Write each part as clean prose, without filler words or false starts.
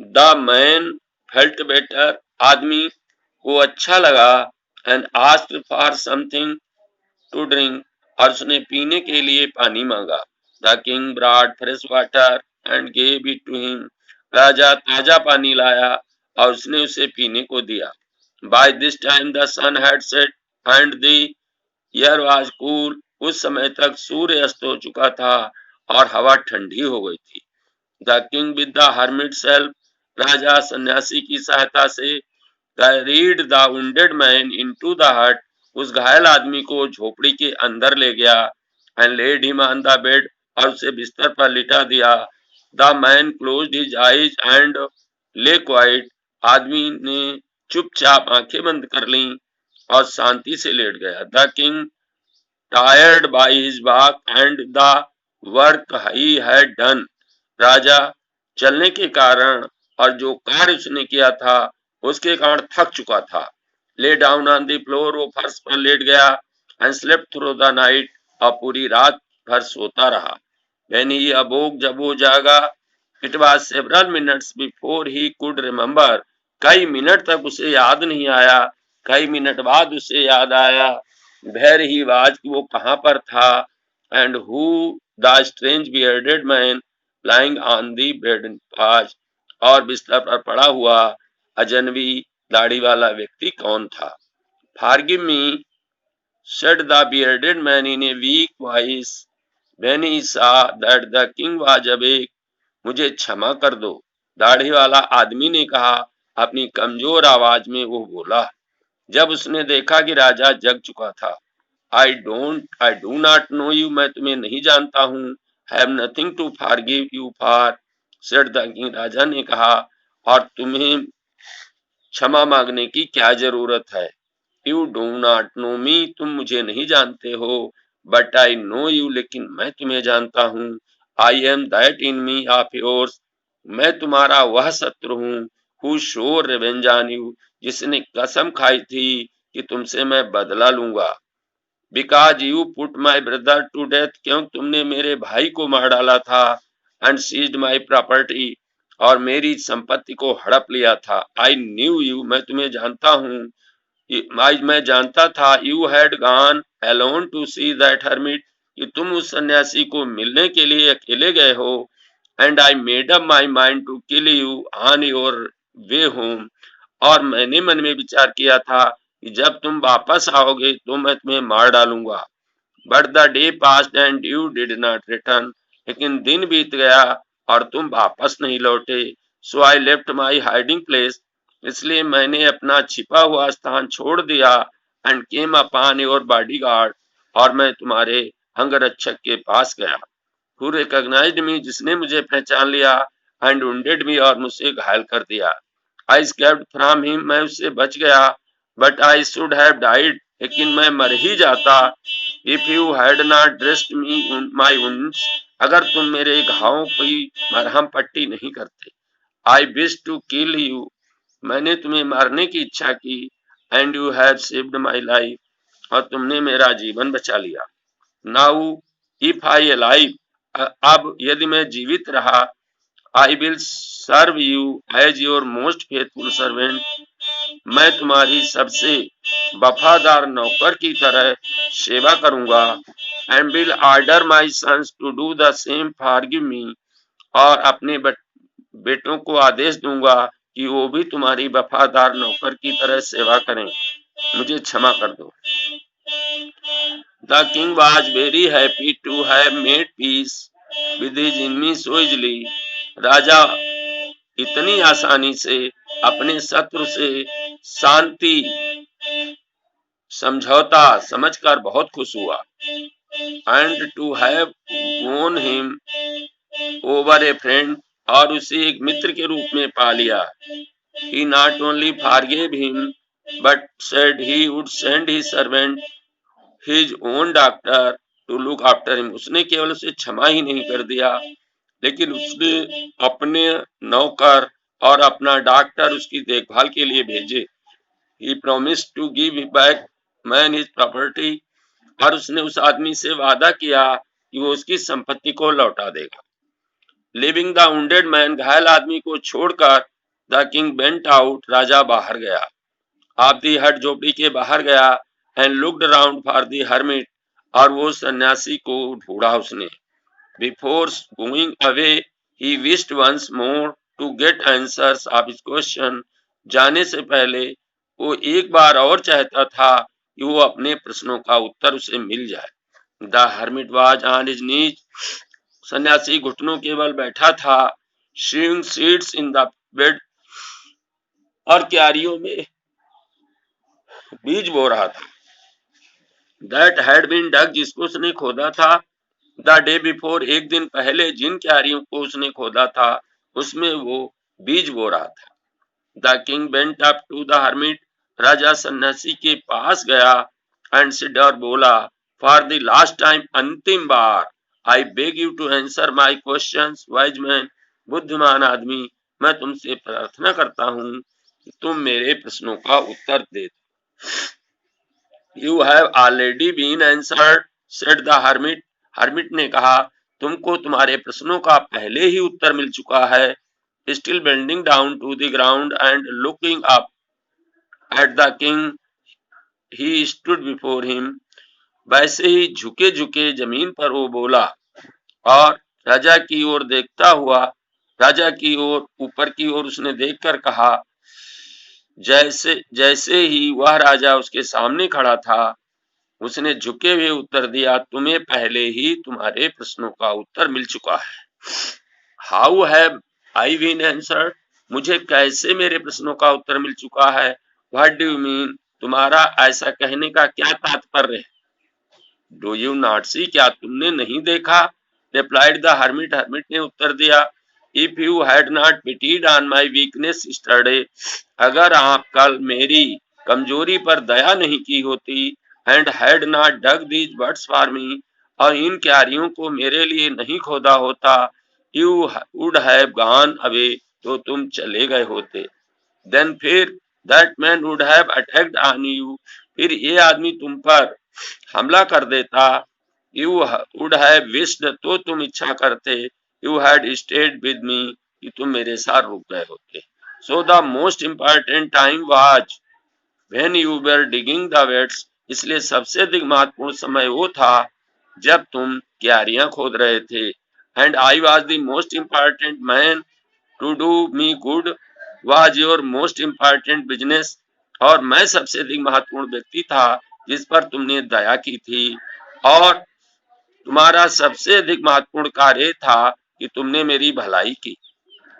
The man felt better, आदमी को अच्छा लगा, and asked for something to drink, और उसने पीने के लिए पानी मांगा। The king brought fresh water and gave it to him, राजा ताजा पानी लाया और उसने उसे पीने को दिया। By this time the sun had set and the air was cool, उस समय तक सूर्य अस्त हो चुका था और हवा ठंडी हो गई थी। The king with the hermit self, राजा सन्यासी की सहायता से carried the wounded man into the hut, उस घायल आदमी को झोपड़ी के अंदर ले गया, and laid him on the bed, और उसे बिस्तर पर लिटा दिया। The man closed his eyes and lay quiet, आदमी ने चुपचाप आंखें बंद कर लीं और शांति से लेट गया। The king tired by his walk and the work he had done, राजा चलने के कारण और जो कार्य उसने किया था उसके कारण थक चुका था। Lay down on the floor, वो फर्श पर लेट गया, and slept through the night, और पूरी रात भर सोता रहा। व्हेन ही अवोक, जब वो जागा, it was several minutes before he could remember, कई मिनट तक उसे याद नहीं आया, कई मिनट बाद उसे याद आया वेयर ही वाज, कि वो कहां पर था, and who the strange bearded man lying on the bed was, और बिस्तर पर पड़ा हुआ अजनबी दाढ़ी वाला व्यक्ति कौन था। Forgive me, said the bearded man in a weak voice when he saw that the king was awake, मुझे क्षमा कर दो, दाढ़ी वाला आदमी ने कहा अपनी कमजोर आवाज में। वो बोला जब उसने देखा कि राजा जग चुका था। I do not know you, मैं तुम्हें नहीं जानता हूँ। Have nothing to forgive you for, said the king, राजा ने कहा, और तुम्हें क्षमा मांगने की क्या जरूरत है। यू डू नॉट नो मी, तुम मुझे नहीं जानते हो, बट आई नो यू, लेकिन मैं तुम्हें जानता हूँ। I am that enemy of yours, मैं तुम्हारा वह शत्रु हूँ। Who swore revenge on you, जिसने कसम खाई थी कि तुमसे मैं बदला लूंगा। Because you put my brother to death, क्यों तुमने मेरे भाई को मार डाला था। एंड सीज्ड माई प्रॉपर्टी, और मेरी संपत्ति को हड़प लिया था। आई न्यू यू, मैं तुम्हें जानता हूँ, मैं जानता था। You had gone alone to see that hermit, कि तुम उस सन्यासी को मिलने के लिए अकेले गए हो। And I made up my mind to kill you on your way home, और मैंने मन में विचार किया था कि जब तुम वापस आओगे तो मैं तुम्हें मार डालूंगा। But the day passed and you did not return, लेकिन दिन बीत गया और तुम वापस नहीं लौटे। So I left my hiding place, इसलिए मैंने अपना छिपा हुआ स्थान छोड़ दिया। And came upon your bodyguard, और मैं तुम्हारे अंगरक्षक के पास गया। हु रिकॉग्नाइज्ड मी, जिसने मुझे पहचान लिया। एंड वुंडेड मी, और मुझे घायल कर दिया। आई स्केप्ड फ्रॉम हिम, मैं उससे बच गया। But I should have died, लेकिन मैं मर ही जाता। If you had not dressed me my wounds, अगर तुम मेरे घावों की मरहम पट्टी नहीं करते। I wish to kill you, मैंने तुम्हें मारने की इच्छा की। And you have saved my life, और तुमने मेरा जीवन बचा लिया। नाउ इफ आई अलाइव, अब यदि मैं जीवित रहा, I will serve you as your most faithful servant, मैं तुम्हारी सबसे वफादार नौकर की तरह सेवा करूंगा। And will order my sons to do the same forgive me, और अपने बेटों को आदेश दूंगा कि वो भी तुम्हारी वफादार नौकर की तरह सेवा करें। मुझे क्षमा कर दो। The king was very happy to have made peace with his enemy so easily, राजा इतनी आसानी से अपने शत्रु से शांति समझौता समझकर बहुत खुश हुआ। And to have won him over a friend, और उसे एक मित्र के रूप में पा लिया। He not only forgave him, but said he would send his servant his own doctor to look after him, उसने केवल उसे क्षमा ही नहीं कर दिया, लेकिन उसने अपने नौकर और अपना डॉक्टर उसकी देखभाल के लिए भेजे। He promised to give back man his property, और उसने उस आदमी से वादा किया कि वो उसकी संपत्ति को लौटा देगा। लिविंग द wounded मैन, घायल आदमी को छोड़कर, द किंग बेंट आउट, राजा बाहर गया, आप दी हट, झोपड़ी के बाहर गया, and looked around for the hermit, और वो सन्यासी को ढूंढा उसने। Before going away he wished once more to get answers of his question, जाने से पहले वो एक बार और चाहता था कि वो अपने प्रश्नों का उत्तर उसे मिल जाए। The hermit was on his knees, सन्यासी घुटनों के बल बैठा था, शीइंग सीड्स इन द बेड, और क्यारियों में बीज बो रहा था। दैट हैड बीन डग, जिसको उसने खोदा था, द डे बिफोर, एक दिन पहले जिन क्यारियों को उसने खोदा था उसमें वो बीज बो रहा था। The king bent up to the hermit, राजा सन्यासी के पास गया, एंड सेड, और बोला, फॉर द लास्ट टाइम, अंतिम बार, I beg you to answer my questions, wise man, बुद्धिमान आदमी, मैं तुमसे प्रार्थना करता हूँ कि तुम मेरे प्रश्नों का उत्तर दे दो। You have already been answered, said the hermit, hermit ने कहा, तुमको तुम्हारे प्रश्नों का पहले ही उत्तर मिल चुका है। Still bending down to the ground and looking up at the king he stood before him, वैसे ही झुके झुके जमीन पर वो बोला, और राजा की ओर देखता हुआ, राजा की ओर ऊपर की ओर उसने देखकर कहा, जैसे जैसे ही वह राजा उसके सामने खड़ा था, उसने झुके हुए उत्तर दिया, तुम्हें पहले ही तुम्हारे प्रश्नों का उत्तर मिल चुका है। How have I been answered, मुझे कैसे मेरे प्रश्नों का उत्तर मिल चुका है। व्हाट डू यू मीन, तुम्हारा ऐसा कहने का क्या तात्पर्य है। डू यू नॉट सी, क्या तुमने नहीं देखा। रिप्लाइड द हर्मिट, हर्मिट ने उत्तर दिया, if you had not pitied on my weakness yesterday, अगर आप कल मेरी कमजोरी पर दया नहीं की होती, and had not dug these birds for me, और इन क्यारियों को मेरे लिए नहीं खोदा होता, you would have gone away, तो तुम चले गए होते। देन फिर, that man would have attacked on you, फिर ये आदमी तुम पर हमला कर देता। यू वुड हैव विश्ड, तो तुम इच्छा करते, you had stayed with me, कि तुम मेरे साथ रुक गए होते। So the most important time was when you were digging the beds, इसलिए सबसे अधिक महत्वपूर्ण समय वो था जब तुम क्यारियां खोद रहे थे। And I was the most important man to do me good, was your most important business, और मैं सबसे अधिक महत्वपूर्ण व्यक्ति था जिस पर तुमने दया की थी, और तुम्हारा सबसे अधिक महत्वपूर्ण कार्य था कि तुमने मेरी भलाई की।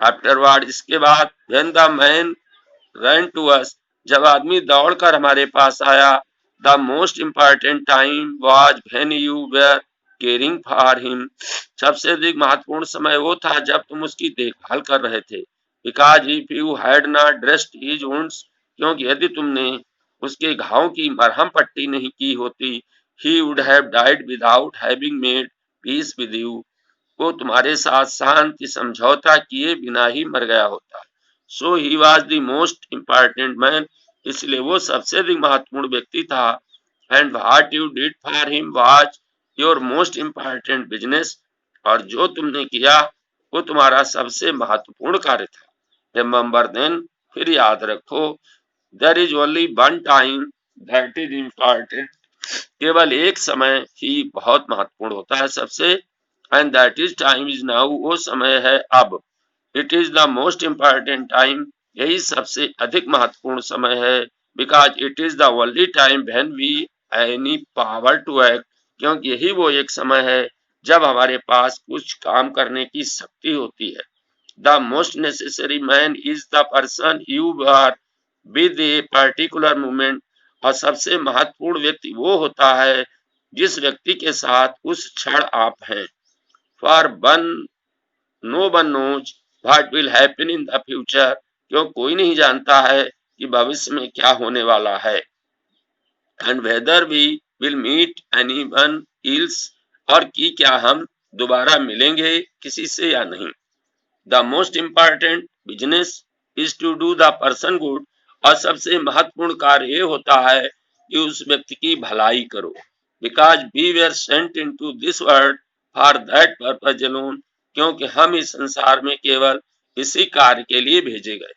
आफ्टरवर्ड, इसके बाद, when the man run to us, जब आदमी दौड़कर हमारे पास आया, the most important time was when you were caring for him, सबसे अधिक महत्वपूर्ण समय वो था जब तुम उसकी देखभाल कर रहे थे। Because if you had not dressed his wounds, क्योंकि यदि तुमने उसके घाव की मरहम पट्टी नहीं की होती, he would have died without having made peace with you, वो तुम्हारे साथ शांति समझौता किए बिना ही मर गया होता। So he was the most important man, इसलिए वो सबसे अधिक महत्वपूर्ण व्यक्ति था। And what you did for him was your most important business, और जो तुमने किया वो तुम्हारा सबसे महत्वपूर्ण कार्य था। रिमेंबर देन, फिर याद रखो, there is only one time that is important, केवल एक समय ही बहुत महत्वपूर्ण होता है सबसे, and that is time is now, वो समय है अब। It is the most important time, यही सबसे अधिक महत्वपूर्ण समय है। Because it is the only time when we any power to act, क्योंकि यही वो एक समय है जब हमारे पास कुछ काम करने की शक्ति होती है। The most necessary man is the person you are with a particular movement, और सबसे महत्वपूर्ण व्यक्ति वो होता है जिस व्यक्ति के साथ उस क्षण आप हैं। For one no one knows what will happen in the future, क्यों कोई नहीं जानता है कि भविष्य में क्या होने वाला है। And whether we will meet anyone else, और कि क्या हम दोबारा मिलेंगे किसी से या नहीं। The most important business is to do the person good, और सबसे महत्वपूर्ण कार्य ये होता है कि उस व्यक्ति की भलाई करो। Because we were sent into this world for that purpose alone, क्योंकि हम इस संसार में केवल इसी कार्य के लिए भेजे गए।